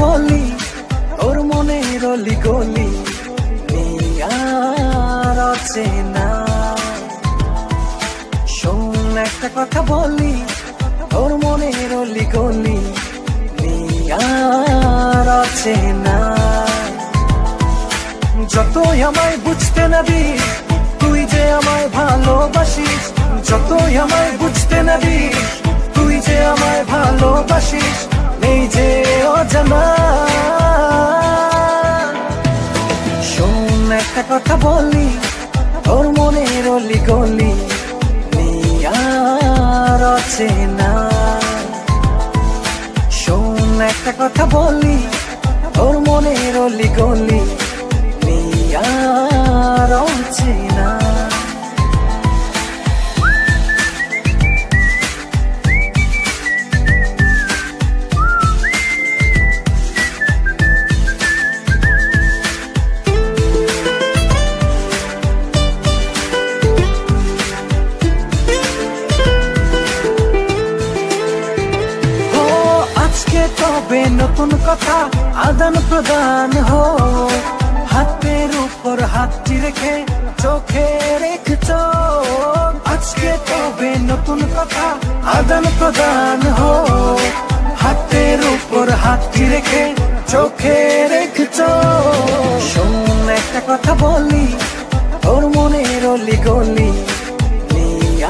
বলি, ওর মনের অলি গলি আর অচেনা। শোন একটা কথা বলি, ওর মনের অলি গলি আর অচেনা। যতই আমায় বুঝতে না দিস, তুই যে আমায় ভালোবাসিস। যতই আমায় বুঝতে না দিস, তুই যে আমায় ভালোবাসিস। নেই যে অজানা। শোন একটা কথা বলি, ওর মনের অলি গলি আর অচেনা। শোন একটা কথা বলি, ওর মনের অলি গলি আর অচেনা। তবে নতুন কথা আদান প্রদান হো, হাতের উপর হাতটি রেখে চোখে রেখেছ। আজকে তবে নতুন কথা আদান প্রদান হো, হাতের উপর হাতটি রেখে চোখে রেখেছ। শোন একটা কথা বলি, ওর মনের অলি গলি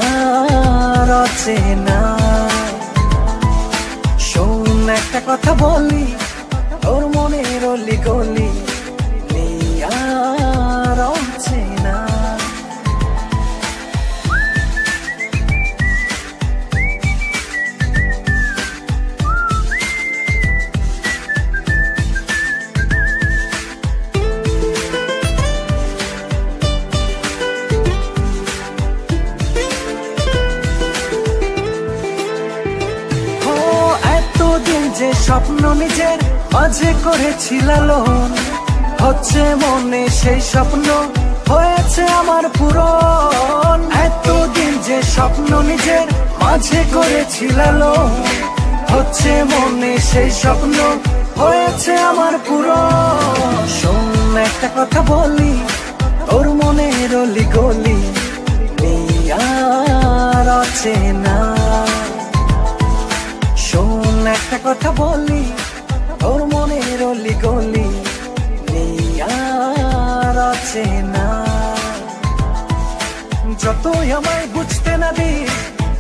আর অচেনা। একটা কথা বলি, ওর মনের অলি গলি আর অচেনা। যে স্বপ্ন নিজের মাঝে করেছি লালন, হচ্ছে মনে সেই স্বপ্ন হয়েছে আমার পূরণ। এতদিন যে স্বপ্ন নিজের মাঝে করেছি লালন, হচ্ছে মনে সেই স্বপ্ন হয়েছে আমার পূরণ। শোন একটা কথা বলি, ওর মনের অলি গলি আর অচেনা। শোন একটা কথা বলি, ওর মনের অলি গলি আর অচেনা। যতই আমায় বুঝতে না দিস,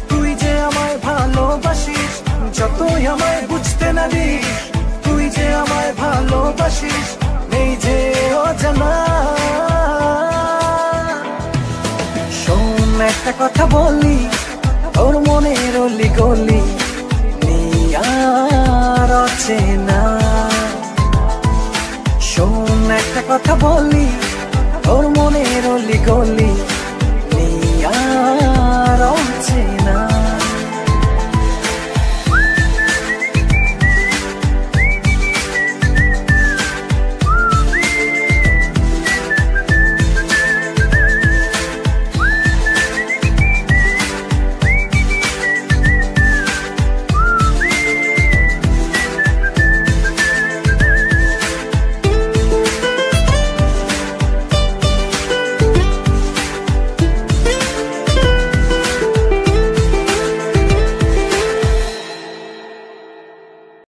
তুই যে আমায় ভালোবাসিস। যতই আমায় বুঝতে না দিস, তুই যে আমায় ভালোবাসিস। নেই যে অজানা। শোন একটা কথা বলি, ওর মনের অলি গলি আর অচেনা। শোন একটা কথা বলি, ওর মনের অলি গলি